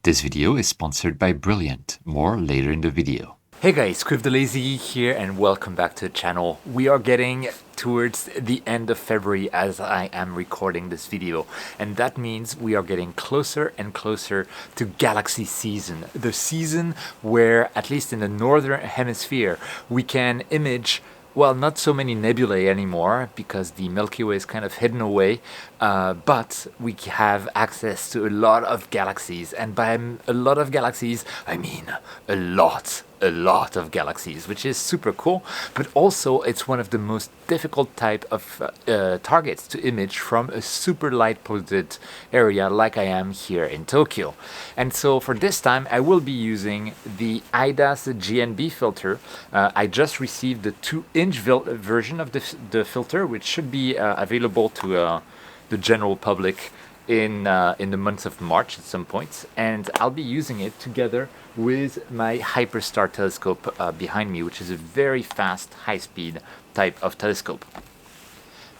This video is sponsored by Brilliant. More later in the video. Hey guys, Quiv the Lazy here and welcome back to the channel. We are getting towards the end of February as I am recording this video, and that means we are getting closer and closer to galaxy season. The season where, at least in the northern hemisphere, we can image, well, not so many nebulae anymore because the Milky Way is kind of hidden away, but we have access to a lot of galaxies, and by a lot of galaxies I mean a lot of galaxies, which is super cool. But also it's one of the most difficult type of targets to image from a super light polluted area like I am here in Tokyo. And so for this time I will be using the IDAS GNB filter. I just received the 2-inch version of the filter, which should be available to the general public in the month of March at some point, and I'll be using it together with my Hyperstar telescope behind me, which is a very fast, high-speed type of telescope.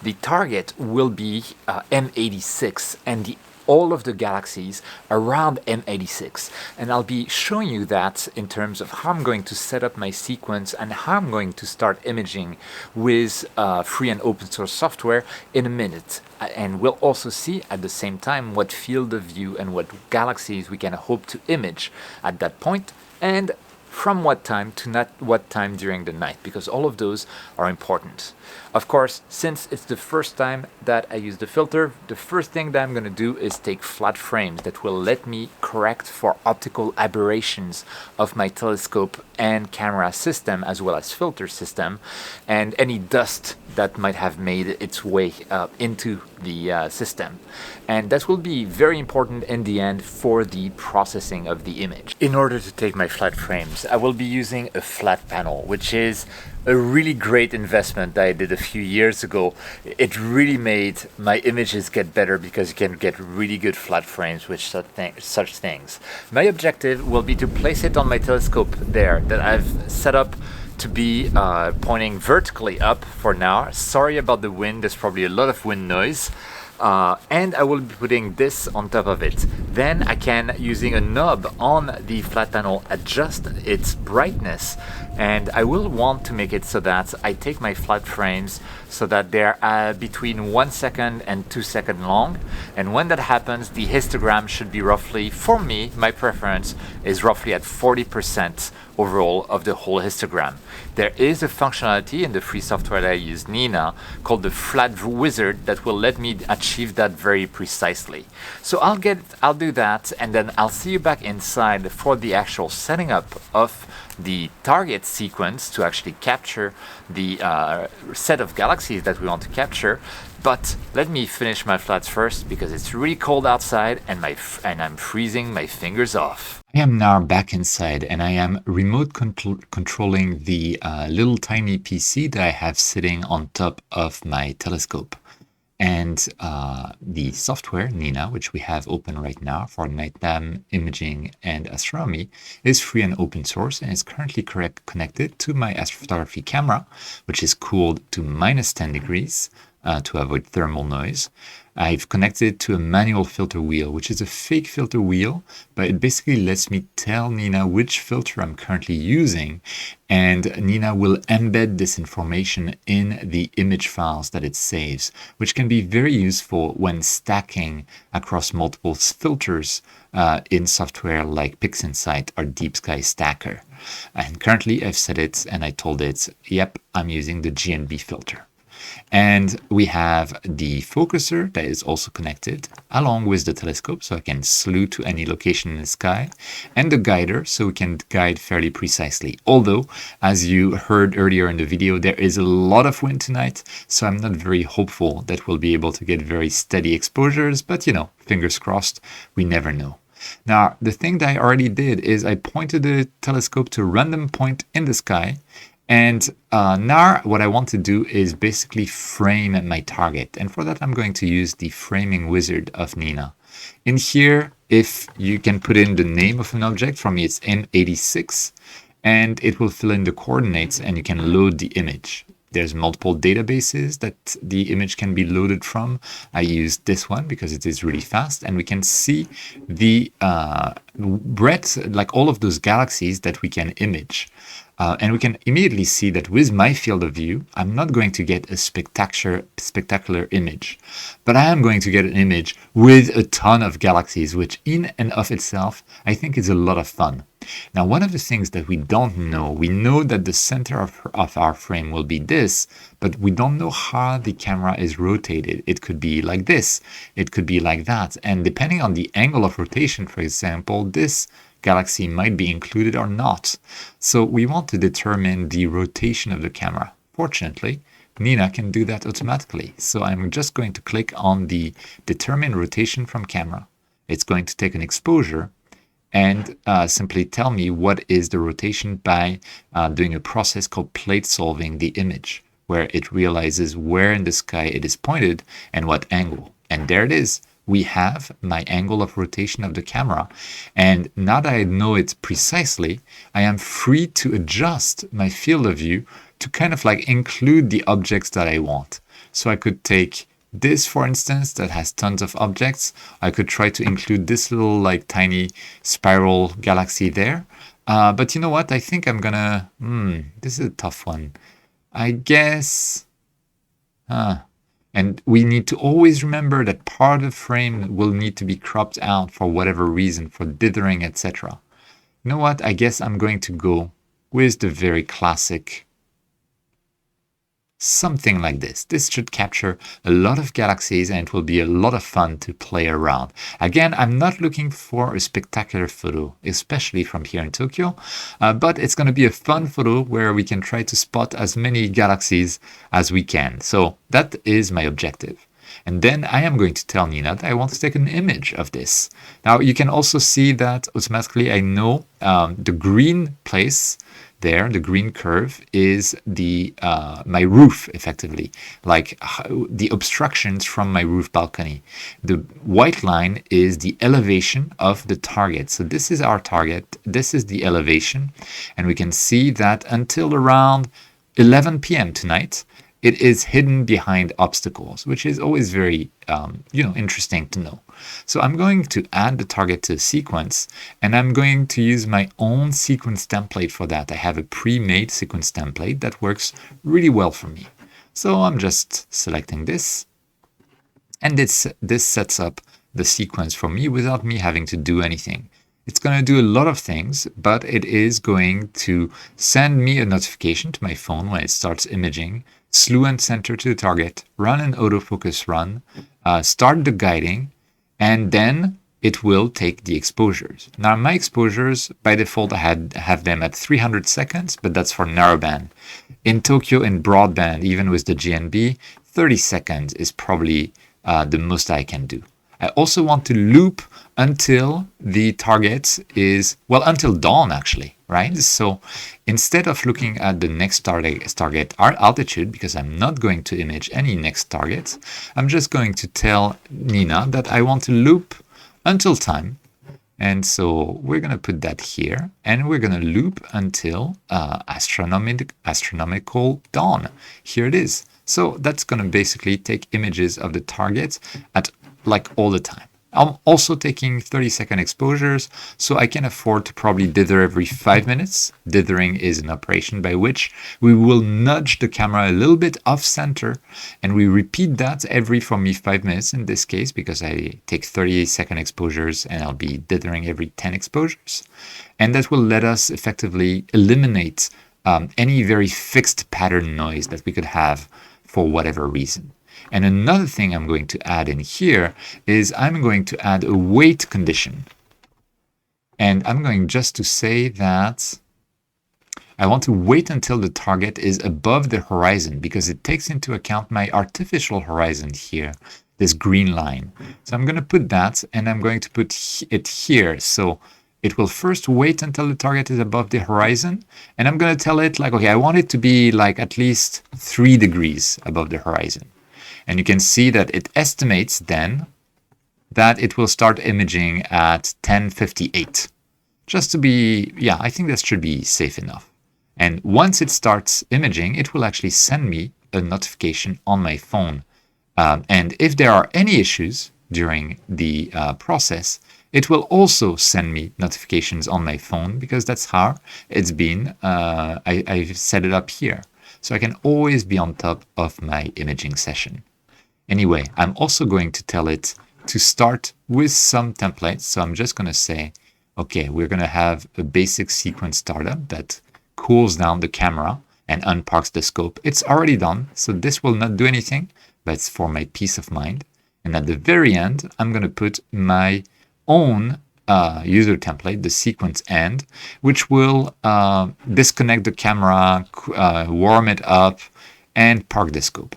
The target will be M86 and all of the galaxies around M86, and I'll be showing you that in terms of how I'm going to set up my sequence and how I'm going to start imaging with free and open source software in a minute. And we'll also see at the same time what field of view and what galaxies we can hope to image at that point, and from what time to not what time during the night, because all of those are important. Of course, since it's the first time that I use the filter, the first thing that I'm going to do is take flat frames that will let me correct for optical aberrations of my telescope and camera system, as well as filter system, and any dust that might have made its way into the system. And that will be very important in the end for the processing of the image. In order to take my flat frames, I will be using a flat panel, which is a really great investment that I did a few years ago. It really made my images get better because you can get really good flat frames with such things. My objective will be to place it on my telescope there that I've set up to be pointing vertically up for now. Sorry about the wind, there's probably a lot of wind noise. And I will be putting this on top of it. Then I can, using a knob on the flat panel, adjust its brightness, and I will want to make it so that I take my flat frames so that they're between 1 second and 2 seconds long, and when that happens the histogram should be roughly, for me, my preference is roughly at 40% overall of the whole histogram. There is a functionality in the free software that I use, Nina, called the Flat Wizard, that will let me achieve that very precisely. So I'll do that, and then I'll see you back inside for the actual setting up of the target sequence to actually capture the set of galaxies that we want to capture. But let me finish my flats first because it's really cold outside and I'm freezing my fingers off. I am now back inside and I am remote controlling the little tiny PC that I have sitting on top of my telescope. And the software, Nina, which we have open right now for nighttime imaging and astronomy, is free and open source and is currently connected to my astrophotography camera, which is cooled to -10 degrees to avoid thermal noise. I've connected it to a manual filter wheel, which is a fake filter wheel, but it basically lets me tell Nina which filter I'm currently using, and Nina will embed this information in the image files that it saves, which can be very useful when stacking across multiple filters in software like PixInsight or Deep Sky Stacker. And currently I've set it and I told it, yep, I'm using the GNB filter. And we have the focuser that is also connected along with the telescope, so I can slew to any location in the sky, and the guider, so we can guide fairly precisely. Although, as you heard earlier in the video, there is a lot of wind tonight, so I'm not very hopeful that we'll be able to get very steady exposures, but you know, fingers crossed, we never know. Now, the thing that I already did is I pointed the telescope to a random point in the sky. And now what I want to do is basically frame my target. And for that, I'm going to use the framing wizard of Nina. In here, if you can put in the name of an object, for me it's M86, and it will fill in the coordinates and you can load the image. There's multiple databases that the image can be loaded from. I use this one because it is really fast, and we can see the breadth, like all of those galaxies that we can image. And we can immediately see that with my field of view, I'm not going to get a spectacular image, but I am going to get an image with a ton of galaxies, which in and of itself, I think is a lot of fun. Now, one of the things that we don't know, we know that the center of our frame will be this, but we don't know how the camera is rotated. It could be like this, it could be like that. And depending on the angle of rotation, for example, this galaxy might be included or not. So we want to determine the rotation of the camera. Fortunately, Nina can do that automatically. So I'm just going to click on the determine rotation from camera. It's going to take an exposure and simply tell me what is the rotation by doing a process called plate solving the image, where it realizes where in the sky it is pointed and what angle. And there it is. We have my angle of rotation of the camera. And now that I know it precisely, I am free to adjust my field of view to kind of like include the objects that I want. So I could take this, for instance, that has tons of objects. I could try to include this little like tiny spiral galaxy there. But you know what? I think I'm gonna, this is a tough one. I guess, and we need to always remember that part of the frame will need to be cropped out for whatever reason, for dithering, etc. You know what? I guess I'm going to go with the very classic something like this. This should capture a lot of galaxies and it will be a lot of fun to play around. Again, I'm not looking for a spectacular photo, especially from here in Tokyo, but it's going to be a fun photo where we can try to spot as many galaxies as we can. So that is my objective. And then I am going to tell Nina that I want to take an image of this. Now you can also see that automatically I know the green place there, the green curve, is the my roof, effectively, like the obstructions from my roof balcony. The white line is the elevation of the target. So this is our target, this is the elevation, and we can see that until around 11 p.m. tonight, it is hidden behind obstacles, which is always very, interesting to know. So I'm going to add the target to the sequence, and I'm going to use my own sequence template for that. I have a pre-made sequence template that works really well for me. So I'm just selecting this, and this sets up the sequence for me without me having to do anything. It's going to do a lot of things, but it is going to send me a notification to my phone when it starts imaging, slew and center to the target, run an autofocus run, start the guiding, and then it will take the exposures. Now my exposures, by default, I have them at 300 seconds, but that's for narrowband. In Tokyo, in broadband, even with the GNB, 30 seconds is probably the most I can do. I also want to loop until the target is, until dawn actually, right? So instead of looking at the next target altitude, because I'm not going to image any next targets, I'm just going to tell Nina that I want to loop until time. And so we're going to put that here, and we're going to loop until astronomical dawn. Here it is. So that's going to basically take images of the targets at like all the time. I'm also taking 30-second exposures, so I can afford to probably dither every 5 minutes. Dithering is an operation by which we will nudge the camera a little bit off center, and we repeat that every, for me, 5 minutes in this case, because I take 30-second exposures and I'll be dithering every 10 exposures. And that will let us effectively eliminate any very fixed pattern noise that we could have for whatever reason. And another thing I'm going to add in here is I'm going to add a wait condition. And I'm going just to say that I want to wait until the target is above the horizon, because it takes into account my artificial horizon here, this green line. So I'm going to put that, and I'm going to put it here. So it will first wait until the target is above the horizon. And I'm going to tell it like, okay, I want it to be like at least 3 degrees above the horizon. And you can see that it estimates then that it will start imaging at 10:58. Just to be, I think that should be safe enough. And once it starts imaging, it will actually send me a notification on my phone. And if there are any issues during the process, it will also send me notifications on my phone, because that's how it's been. I've set it up here. So I can always be on top of my imaging session. Anyway, I'm also going to tell it to start with some templates. So I'm just going to say, okay, we're going to have a basic sequence startup that cools down the camera and unparks the scope. It's already done, so this will not do anything, but it's for my peace of mind. And at the very end, I'm going to put my own user template, the sequence end, which will disconnect the camera, warm it up, and park the scope.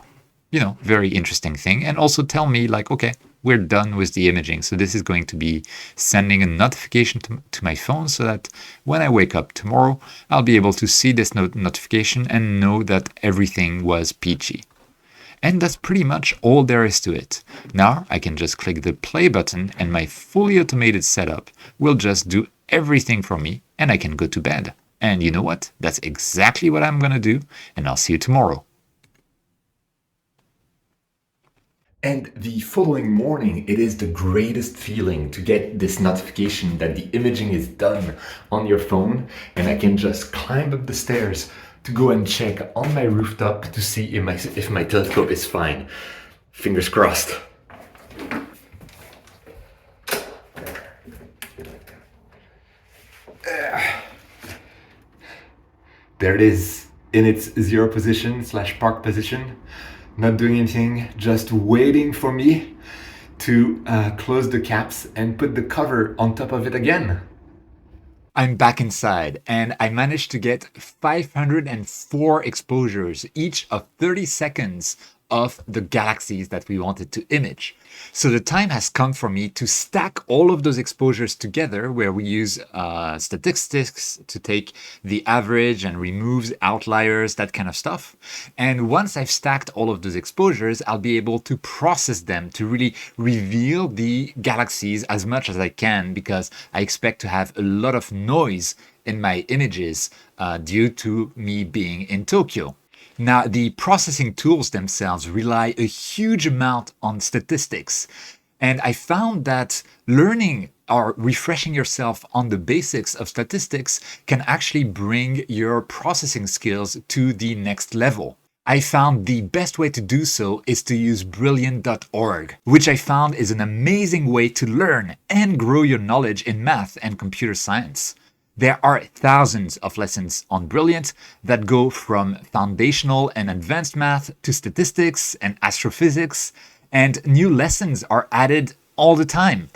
Very interesting thing. And also tell me like, okay, we're done with the imaging. So this is going to be sending a notification to my phone, so that when I wake up tomorrow, I'll be able to see this notification and know that everything was peachy. And that's pretty much all there is to it. Now I can just click the play button and my fully automated setup will just do everything for me, and I can go to bed. And you know what? That's exactly what I'm going to do, and I'll see you tomorrow. And the following morning, it is the greatest feeling to get this notification that the imaging is done on your phone, and I can just climb up the stairs to go and check on my rooftop to see if my telescope is fine. Fingers crossed. There it is in its zero position / park position. Not doing anything, just waiting for me to close the caps and put the cover on top of it again. I'm back inside, and I managed to get 504 exposures, each of 30 seconds, of the galaxies that we wanted to image. So the time has come for me to stack all of those exposures together, where we use statistics to take the average and remove outliers, that kind of stuff. And once I've stacked all of those exposures, I'll be able to process them to really reveal the galaxies as much as I can, because I expect to have a lot of noise in my images due to me being in Tokyo. Now, the processing tools themselves rely a huge amount on statistics. And I found that learning or refreshing yourself on the basics of statistics can actually bring your processing skills to the next level. I found the best way to do so is to use brilliant.org, which I found is an amazing way to learn and grow your knowledge in math and computer science. There are thousands of lessons on Brilliant that go from foundational and advanced math to statistics and astrophysics, and new lessons are added all the time.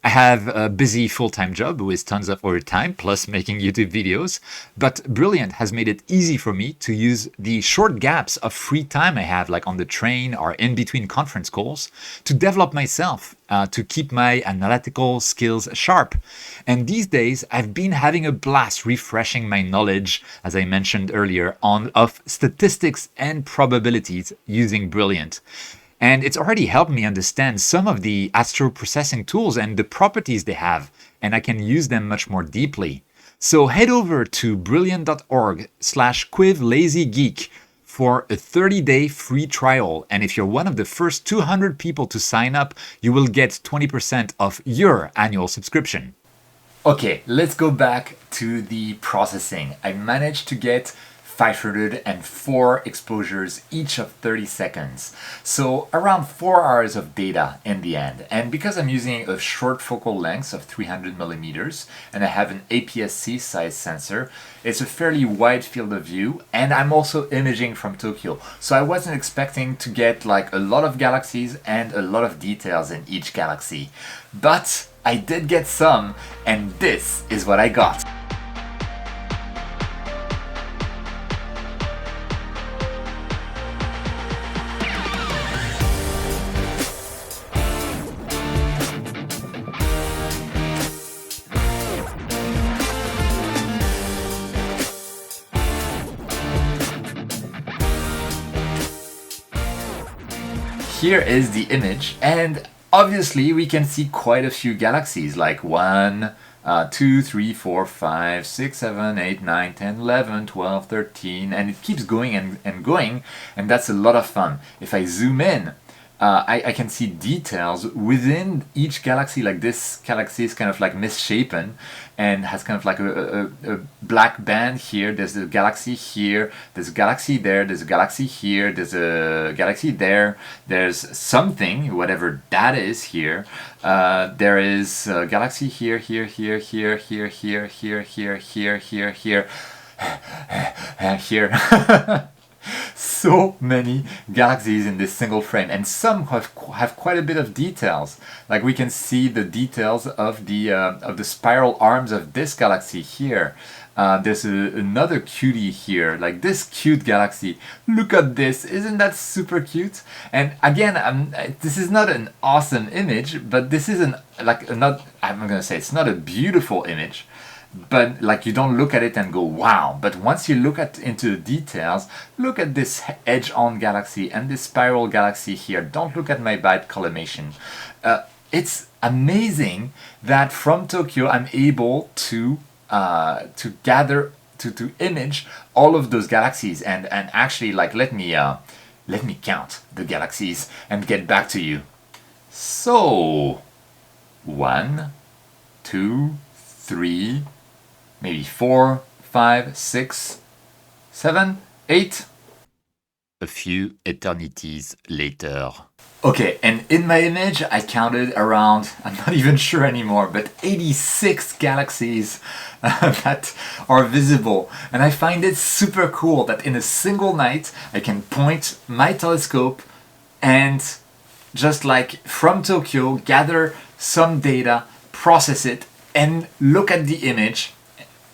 I have a busy full-time job with tons of overtime, plus making YouTube videos, but Brilliant has made it easy for me to use the short gaps of free time I have, like on the train or in between conference calls, to develop myself, to keep my analytical skills sharp. And these days, I've been having a blast refreshing my knowledge, as I mentioned earlier, of statistics and probabilities using Brilliant. And it's already helped me understand some of the astro processing tools and the properties they have, and I can use them much more deeply. So head over to brilliant.org/quivlazygeek for a 30-day free trial. And if you're one of the first 200 people to sign up, you will get 20% off your annual subscription. Okay, let's go back to the processing. I managed to get 504 exposures, each of 30 seconds. So around 4 hours of data in the end. And because I'm using a short focal length of 300 millimeters and I have an APS-C size sensor, it's a fairly wide field of view, and I'm also imaging from Tokyo. So I wasn't expecting to get like a lot of galaxies and a lot of details in each galaxy. But I did get some, and this is what I got. Here is the image, and obviously we can see quite a few galaxies, like 1, 2, 3, 4, 5, 6, 7, 8, 9, 10, 11, 12, 13, and it keeps going and going, and that's a lot of fun. If I zoom in, I can see details within each galaxy. Like this galaxy is kind of like misshapen and has kind of like a black band here. There's a galaxy here, there's a galaxy there, there's a galaxy here, there's a galaxy there, there's something, whatever that is here. There is a galaxy here, here, here, here, here, here, here, here, here, here, here, here. So many galaxies in this single frame, and some have quite a bit of details. Like we can see the details of the spiral arms of this galaxy here. There's another cutie here, like this cute galaxy. Look at this, isn't that super cute? And again, this is not an awesome image, but this is I'm gonna say it's not a beautiful image, but like you don't look at it and go wow. But once you look into the details, look at this edge-on galaxy and this spiral galaxy here. Don't look at my bad collimation. It's amazing that from Tokyo I'm able to gather to image all of those galaxies and actually like let me count the galaxies and get back to you. So 1, 2, 3, maybe 4, 5, 6, 7, 8. A few eternities later. Okay, and in my image I counted around, I'm not even sure anymore, but 86 galaxies that are visible. And I find it super cool that in a single night I can point my telescope and just like from Tokyo gather some data, process it, and look at the image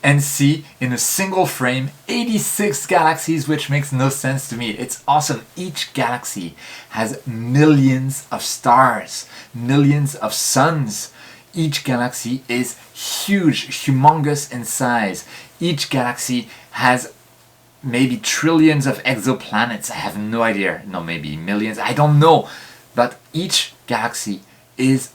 and see in a single frame 86 galaxies, which makes no sense to me. It's awesome. Each galaxy has millions of stars, millions of suns. Each galaxy is huge, humongous in size. Each galaxy has maybe trillions of exoplanets. I have no idea. No, maybe millions. I don't know. But each galaxy is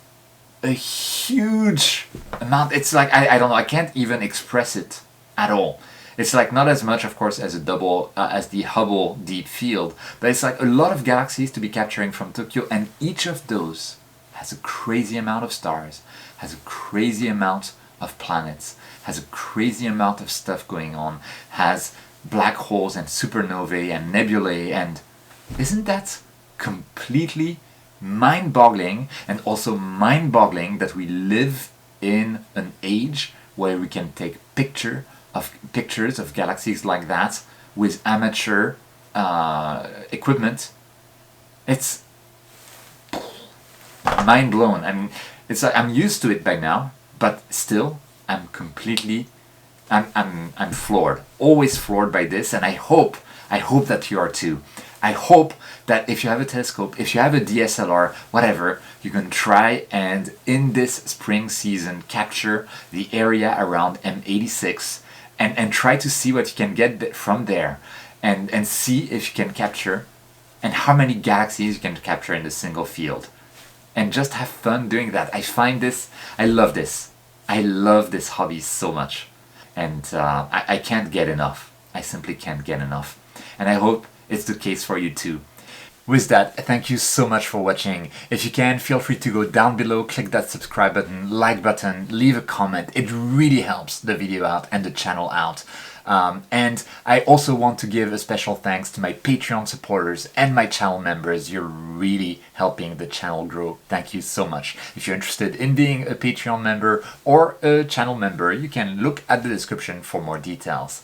a huge amount. It's like I don't know, I can't even express it at all. It's like not as much of course as as the Hubble deep field, but it's like a lot of galaxies to be capturing from Tokyo, and each of those has a crazy amount of stars, has a crazy amount of planets, has a crazy amount of stuff going on, has black holes and supernovae and nebulae, and isn't that completely mind-boggling? And also mind-boggling that we live in an age where we can take pictures of galaxies like that with amateur equipment. It's mind blown. I mean, it's like I'm used to it by now, but still I'm floored, always floored by this, and I hope that you are too. I hope that if you have a telescope, if you have a DSLR, whatever, you can try and in this spring season capture the area around M86 and try to see what you can get from there, and see if you can capture and how many galaxies you can capture in a single field, and just have fun doing that. I love this hobby so much, and I can't get enough. I simply can't get enough, and I hope it's the case for you too. With that, thank you so much for watching. If you can, feel free to go down below, click that subscribe button, like button, leave a comment. It really helps the video out and the channel out. And I also want to give a special thanks to my Patreon supporters and my channel members. You're really helping the channel grow. Thank you so much. If you're interested in being a Patreon member or a channel member, you can look at the description for more details.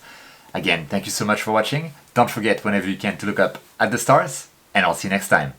Again, thank you so much for watching. Don't forget whenever you can to look up at the stars, and I'll see you next time.